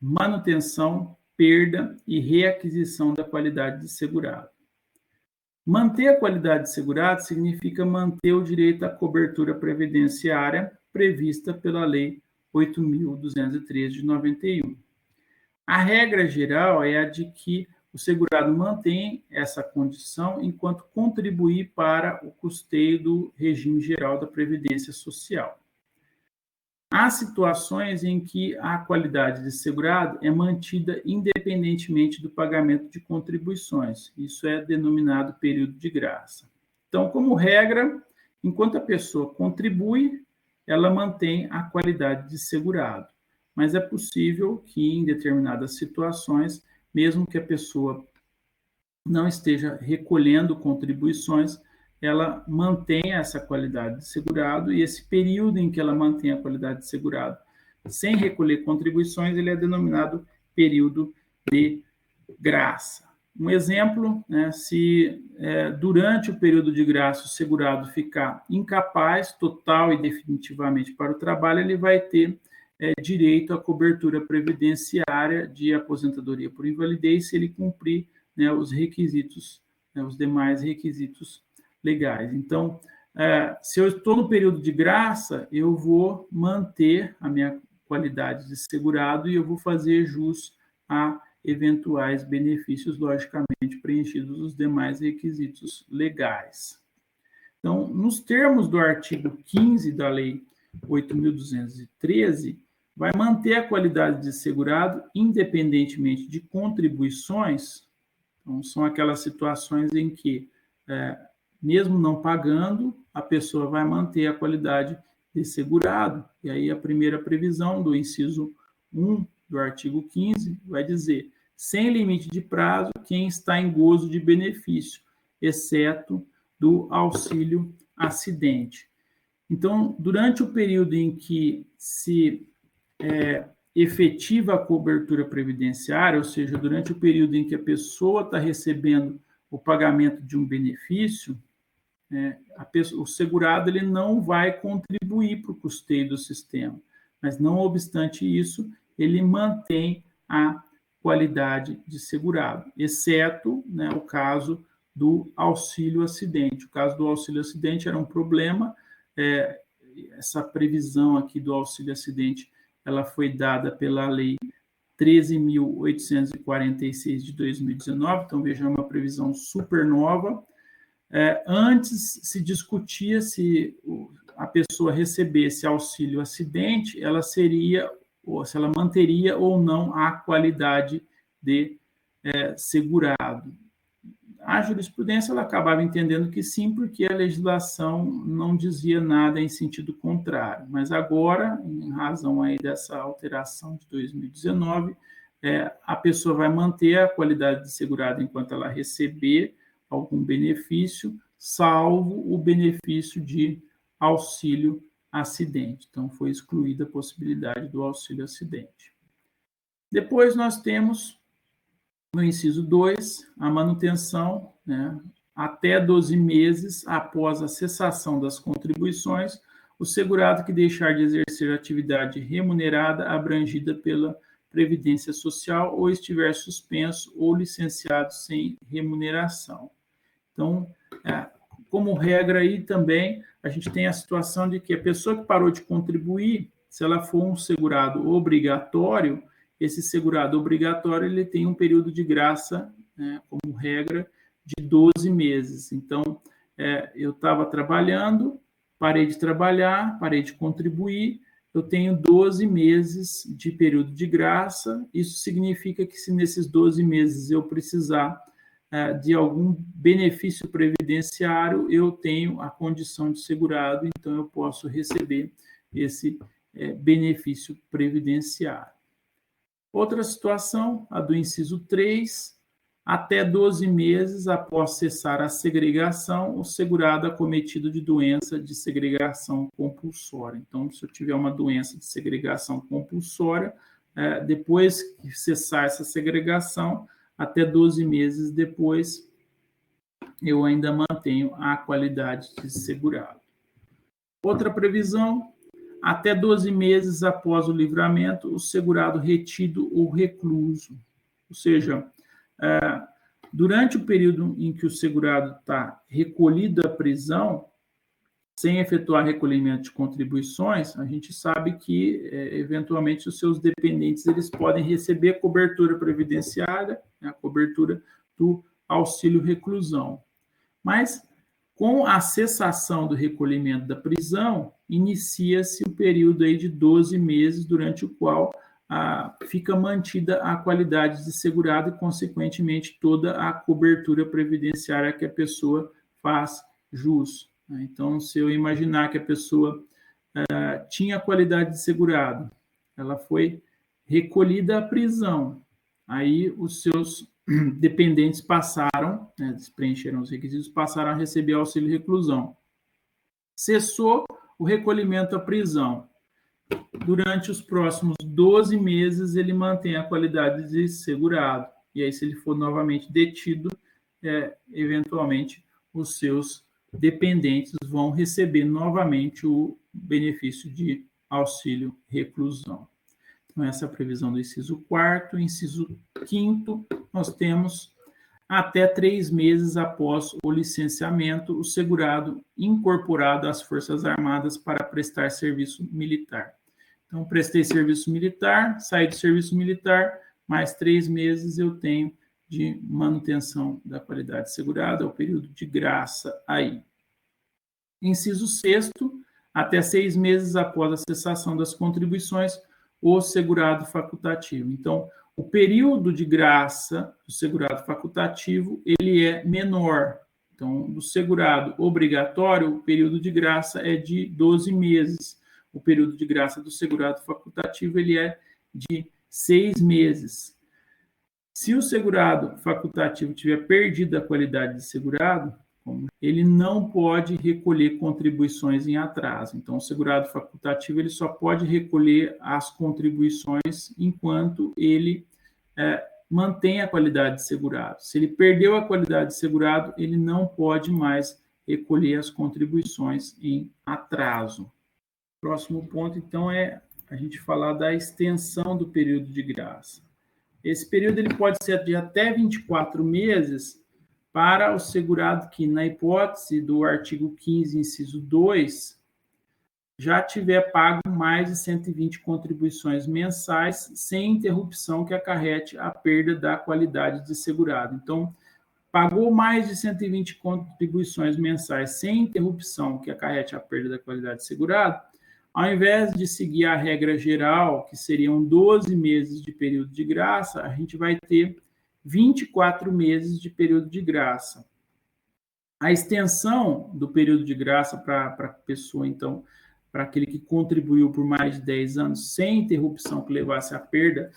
manutenção, perda e reaquisição da qualidade de segurado. Manter a qualidade de segurado significa manter o direito à cobertura previdenciária prevista pela Lei 8.213 de 91. A regra geral é a de que o segurado mantém essa condição enquanto contribuir para o custeio do regime geral da Previdência Social. Há situações em que a qualidade de segurado é mantida independentemente do pagamento de contribuições. Isso é denominado período de graça. Então, como regra, enquanto a pessoa contribui, ela mantém a qualidade de segurado. Mas é possível que, em determinadas situações, mesmo que a pessoa não esteja recolhendo contribuições, ela mantém essa qualidade de segurado, e esse período em que ela mantém a qualidade de segurado sem recolher contribuições, ele é denominado período de graça. Um exemplo, né, se durante o período de graça o segurado ficar incapaz total e definitivamente para o trabalho, ele vai ter direito à cobertura previdenciária de aposentadoria por invalidez se ele cumprir, né, os requisitos, né, os demais requisitos legais. Então, se eu estou no período de graça, eu vou manter a minha qualidade de segurado e eu vou fazer jus a eventuais benefícios, logicamente, preenchidos os demais requisitos legais. Então, nos termos do artigo 15 da Lei 8.213, vai manter a qualidade de segurado independentemente de contribuições. Então, são aquelas situações em que, mesmo não pagando, a pessoa vai manter a qualidade de segurado. E aí a primeira previsão do inciso 1 do artigo 15 vai dizer: sem limite de prazo, quem está em gozo de benefício, exceto do auxílio acidente. Então, durante o período em que se efetiva a cobertura previdenciária, ou seja, durante o período em que a pessoa está recebendo o pagamento de um benefício, o segurado ele não vai contribuir para o custeio do sistema, mas não obstante isso, ele mantém a qualidade de segurado, exceto, né, o caso do auxílio acidente. O caso do auxílio acidente era um problema, essa previsão aqui do auxílio acidente, ela foi dada pela Lei 13.846 de 2019, então veja, é uma previsão super nova. Antes se discutia se a pessoa recebesse auxílio acidente, ela seria, ou se ela manteria ou não a qualidade de segurado. A jurisprudência ela acabava entendendo que sim, porque a legislação não dizia nada em sentido contrário. Mas agora, em razão aí dessa alteração de 2019, a pessoa vai manter a qualidade de segurado enquanto ela receber algum benefício, salvo o benefício de auxílio acidente. Então, foi excluída a possibilidade do auxílio acidente. Depois nós temos, no inciso 2, a manutenção, né, até 12 meses após a cessação das contribuições, o segurado que deixar de exercer atividade remunerada abrangida pela Previdência Social ou estiver suspenso ou licenciado sem remuneração. Então, como regra aí também, a gente tem a situação de que a pessoa que parou de contribuir, se ela for um segurado obrigatório, esse segurado obrigatório ele tem um período de graça, né, como regra, de 12 meses. Então, eu estava trabalhando, parei de trabalhar, parei de contribuir, eu tenho 12 meses de período de graça. Isso significa que se nesses 12 meses eu precisar de algum benefício previdenciário, eu tenho a condição de segurado, então eu posso receber esse benefício previdenciário. Outra situação, a do inciso 3, até 12 meses após cessar a segregação, o segurado acometido de doença de segregação compulsória. Então, se eu tiver uma doença de segregação compulsória, depois que cessar essa segregação, até 12 meses depois, eu ainda mantenho a qualidade de segurado. Outra previsão, até 12 meses após o livramento, o segurado retido ou recluso. Ou seja, durante o período em que o segurado está recolhido da prisão, sem efetuar recolhimento de contribuições, a gente sabe que, eventualmente, os seus dependentes eles podem receber a cobertura previdenciária, a cobertura do auxílio reclusão. Mas, com a cessação do recolhimento da prisão, inicia-se o período aí de 12 meses, durante o qual fica mantida a qualidade de segurado e, consequentemente, toda a cobertura previdenciária que a pessoa faz jus. Então, se eu imaginar que a pessoa tinha qualidade de segurado, ela foi recolhida à prisão, aí os seus dependentes passaram, preencheram os requisitos, passaram a receber auxílio reclusão. Cessou o recolhimento à prisão. Durante os próximos 12 meses, ele mantém a qualidade de segurado. E aí, se ele for novamente detido, eventualmente, os seus dependentes vão receber novamente o benefício de auxílio reclusão. Então, essa é a previsão do inciso 4º. Inciso 5º, nós temos até 3 meses após o licenciamento, o segurado incorporado às Forças Armadas para prestar serviço militar. Então, prestei serviço militar, saí do serviço militar, mais 3 meses eu tenho de manutenção da qualidade segurada, é o período de graça aí. Inciso 6º, até 6 meses após a cessação das contribuições, o segurado facultativo. Então, o período de graça do segurado facultativo, ele é menor. Então, do segurado obrigatório, o período de graça é de 12 meses. O período de graça do segurado facultativo, ele é de 6 meses. Se o segurado facultativo tiver perdido a qualidade de segurado, ele não pode recolher contribuições em atraso. Então, o segurado facultativo ele só pode recolher as contribuições enquanto ele mantém a qualidade de segurado. Se ele perdeu a qualidade de segurado, ele não pode mais recolher as contribuições em atraso. Próximo ponto, então, é a gente falar da extensão do período de graça. Esse período ele pode ser de até 24 meses para o segurado que, na hipótese do artigo 15, inciso 2, já tiver pago mais de 120 contribuições mensais sem interrupção que acarrete a perda da qualidade de segurado. Então, pagou mais de 120 contribuições mensais sem interrupção que acarrete a perda da qualidade de segurado, ao invés de seguir a regra geral, que seriam 12 meses de período de graça, a gente vai ter 24 meses de período de graça. A extensão do período de graça para a pessoa, então, para aquele que contribuiu por mais de 10 anos sem interrupção que levasse à perda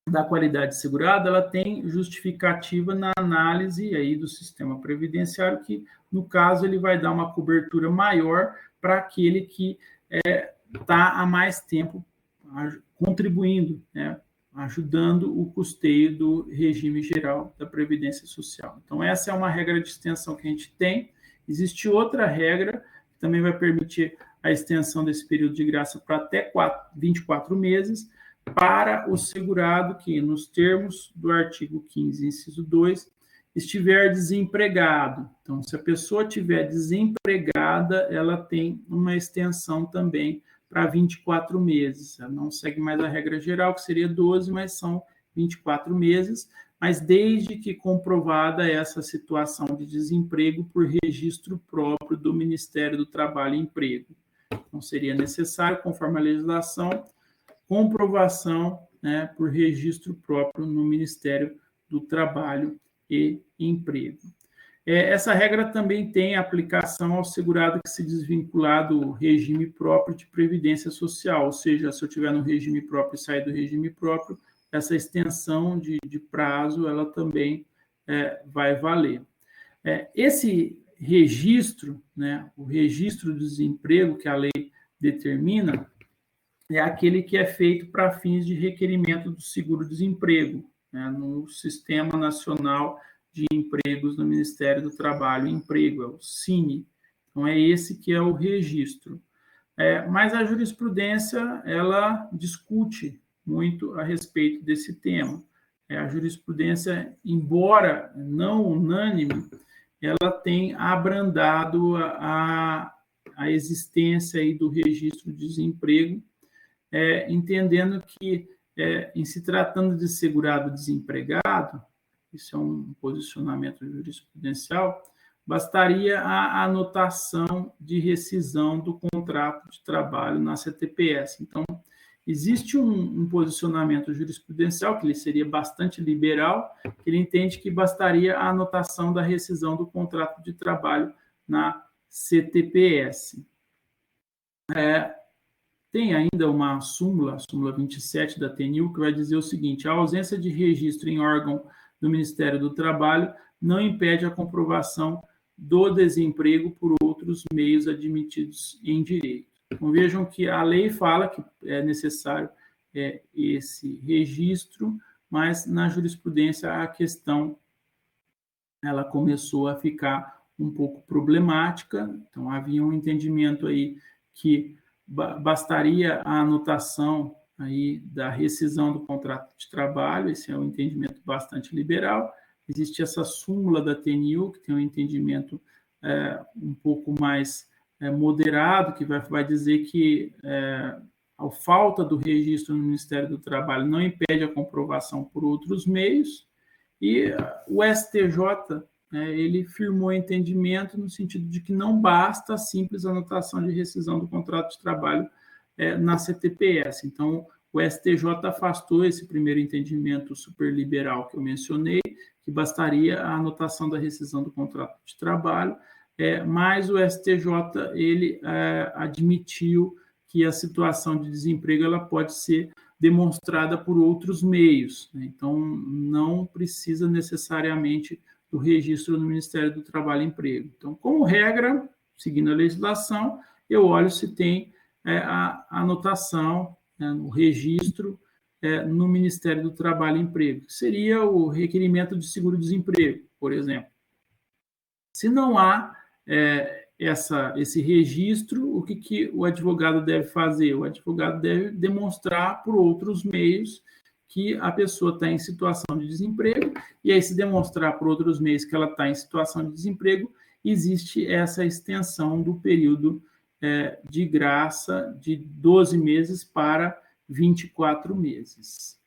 da qualidade segurada, ela tem justificativa na análise aí do sistema previdenciário, que, no caso, ele vai dar uma cobertura maior para aquele que está há mais tempo contribuindo, ajudando o custeio do regime geral da Previdência Social. Então, essa é uma regra de extensão que a gente tem. Existe outra regra que também vai permitir a extensão desse período de graça para até 24 meses, para o segurado que, nos termos do artigo 15, inciso 2, estiver desempregado. Então, se a pessoa estiver desempregada, ela tem uma extensão também para 24 meses. Ela não segue mais a regra geral, que seria 12, mas são 24 meses, mas desde que comprovada essa situação de desemprego por registro próprio do Ministério do Trabalho e Emprego. Então, seria necessário, conforme a legislação, comprovação por registro próprio no Ministério do Trabalho e Emprego. Essa regra também tem aplicação ao segurado que se desvincular do regime próprio de previdência social, ou seja, se eu estiver no regime próprio e sair do regime próprio, essa extensão de prazo, ela também vai valer. Esse registro, o registro do desemprego que a lei determina, é aquele que é feito para fins de requerimento do seguro-desemprego, no Sistema Nacional de Empregos do Ministério do Trabalho e Emprego, é o SINE. Então, é esse que é o registro. Mas a jurisprudência, ela discute muito a respeito desse tema. A jurisprudência, embora não unânime, ela tem abrandado a existência aí do registro de desemprego, entendendo que, em se tratando de segurado desempregado, isso é um posicionamento jurisprudencial, bastaria a anotação de rescisão do contrato de trabalho na CTPS. Então, existe um posicionamento jurisprudencial, que ele seria bastante liberal, que ele entende que bastaria a anotação da rescisão do contrato de trabalho na CTPS. Tem ainda uma súmula, a súmula 27 da TNU, que vai dizer o seguinte: a ausência de registro em órgão do Ministério do Trabalho não impede a comprovação do desemprego por outros meios admitidos em direito. Então, vejam que a lei fala que é necessário esse registro, mas na jurisprudência a questão ela começou a ficar um pouco problemática. Então, havia um entendimento aí que bastaria a anotação aí da rescisão do contrato de trabalho, esse é um entendimento bastante liberal. Existe essa súmula da TNU, que tem um entendimento um pouco mais moderado, que vai dizer que a falta do registro no Ministério do Trabalho não impede a comprovação por outros meios, e o STJ, ele firmou entendimento no sentido de que não basta a simples anotação de rescisão do contrato de trabalho na CTPS. Então, o STJ afastou esse primeiro entendimento superliberal que eu mencionei, que bastaria a anotação da rescisão do contrato de trabalho, mas o STJ ele admitiu que a situação de desemprego ela pode ser demonstrada por outros meios, né? Então, não precisa necessariamente do registro no Ministério do Trabalho e Emprego. Então, como regra, seguindo a legislação, eu olho se tem a anotação, o registro no Ministério do Trabalho e Emprego, que seria o requerimento de seguro-desemprego, por exemplo. Se não há esse registro, o que o advogado deve fazer? O advogado deve demonstrar por outros meios que a pessoa está em situação de desemprego, e aí, se demonstrar por outros meios que ela está em situação de desemprego, existe essa extensão do período de graça de 12 meses para 24 meses.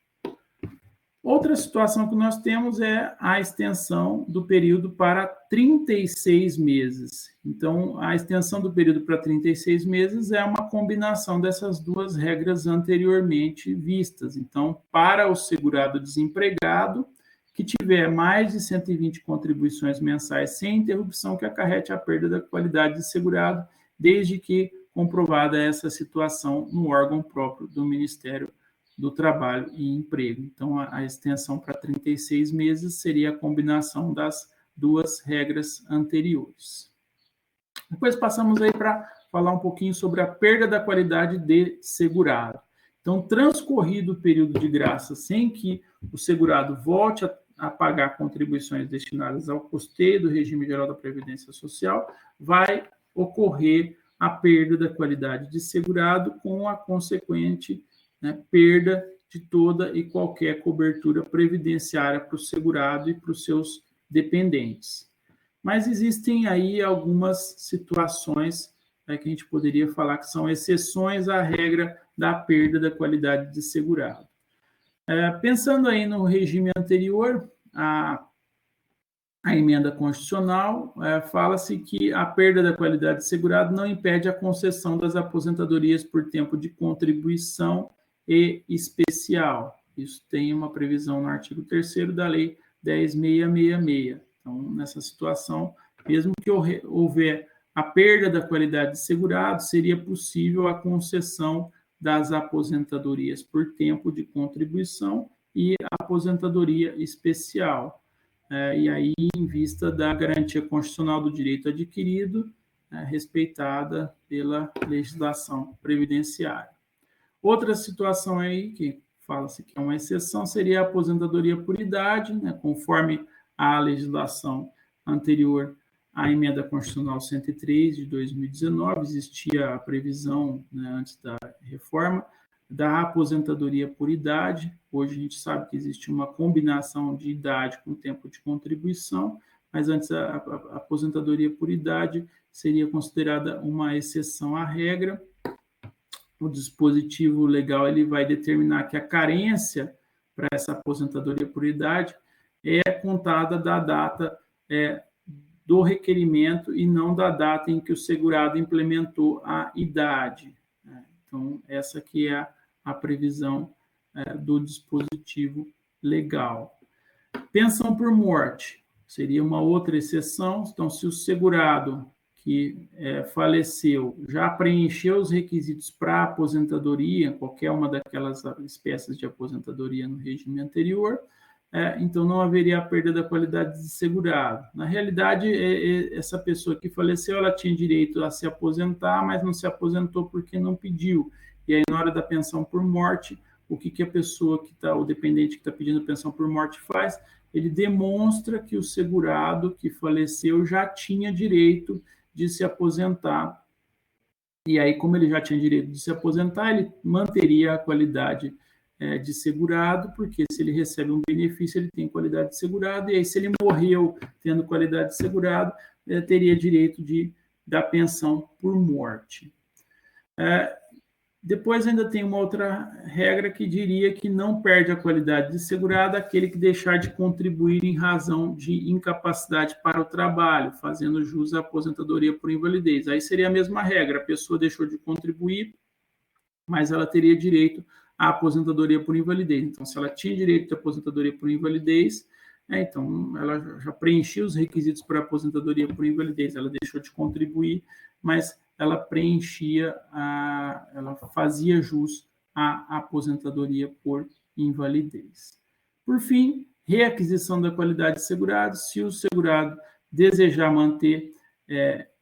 Outra situação que nós temos é a extensão do período para 36 meses. Então, a extensão do período para 36 meses é uma combinação dessas duas regras anteriormente vistas. Então, para o segurado desempregado, que tiver mais de 120 contribuições mensais sem interrupção que acarrete a perda da qualidade de segurado, desde que comprovada essa situação no órgão próprio do Ministério do Trabalho e Emprego. Então, a extensão para 36 meses seria a combinação das duas regras anteriores. Depois passamos aí para falar um pouquinho sobre a perda da qualidade de segurado. Então, transcorrido o período de graça sem que o segurado volte a pagar contribuições destinadas ao custeio do regime geral da Previdência Social, vai ocorrer a perda da qualidade de segurado com a consequente perda de toda e qualquer cobertura previdenciária para o segurado e para os seus dependentes. Mas existem aí algumas situações que a gente poderia falar que são exceções à regra da perda da qualidade de segurado. Pensando aí no regime anterior, a emenda constitucional, fala-se que a perda da qualidade de segurado não impede a concessão das aposentadorias por tempo de contribuição e especial. Isso tem uma previsão no artigo 3º da Lei 10.666. Então, nessa situação, mesmo que houver a perda da qualidade de segurado, seria possível a concessão das aposentadorias por tempo de contribuição e a aposentadoria especial. E aí, em vista da garantia constitucional do direito adquirido, respeitada pela legislação previdenciária. Outra situação aí, que fala-se que é uma exceção, seria a aposentadoria por idade, conforme a legislação anterior a Emenda Constitucional 103 de 2019, existia a previsão, né, antes da reforma, da aposentadoria por idade. Hoje a gente sabe que existe uma combinação de idade com tempo de contribuição, mas antes a aposentadoria por idade seria considerada uma exceção à regra. O dispositivo legal ele vai determinar que a carência para essa aposentadoria por idade é contada da data do requerimento e não da data em que o segurado implementou a idade. Então, essa aqui é a previsão do dispositivo legal. Pensão por morte seria uma outra exceção. Então, se o segurado que faleceu já preencheu os requisitos para aposentadoria, qualquer uma daquelas espécies de aposentadoria no regime anterior, então não haveria a perda da qualidade de segurado. Na realidade, essa pessoa que faleceu, ela tinha direito a se aposentar, mas não se aposentou porque não pediu. E aí, na hora da pensão por morte, o que a pessoa que está, o dependente que está pedindo pensão por morte faz? Ele demonstra que o segurado que faleceu já tinha direito de se aposentar. E aí, como ele já tinha direito de se aposentar, ele manteria a qualidade de segurado, porque se ele recebe um benefício, ele tem qualidade de segurado, e aí, se ele morreu tendo qualidade de segurado, teria direito da pensão por morte. Depois ainda tem uma outra regra que diria que não perde a qualidade de segurado aquele que deixar de contribuir em razão de incapacidade para o trabalho, fazendo jus à aposentadoria por invalidez. Aí seria a mesma regra, a pessoa deixou de contribuir, mas ela teria direito à aposentadoria por invalidez. Então, se ela tinha direito à aposentadoria por invalidez, então ela já preencheu os requisitos para a aposentadoria por invalidez, ela deixou de contribuir, mas ela preenchia, ela fazia jus à aposentadoria por invalidez. Por fim, reaquisição da qualidade de segurado. Se o segurado desejar manter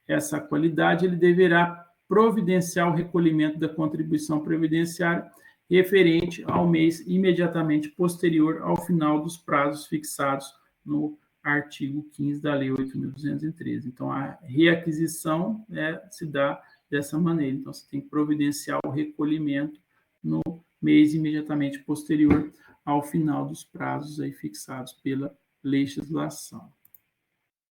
essa qualidade, ele deverá providenciar o recolhimento da contribuição previdenciária referente ao mês imediatamente posterior ao final dos prazos fixados no artigo 15 da Lei 8.213. Então, a reaquisição se dá dessa maneira. Então, você tem que providenciar o recolhimento no mês imediatamente posterior ao final dos prazos aí fixados pela legislação.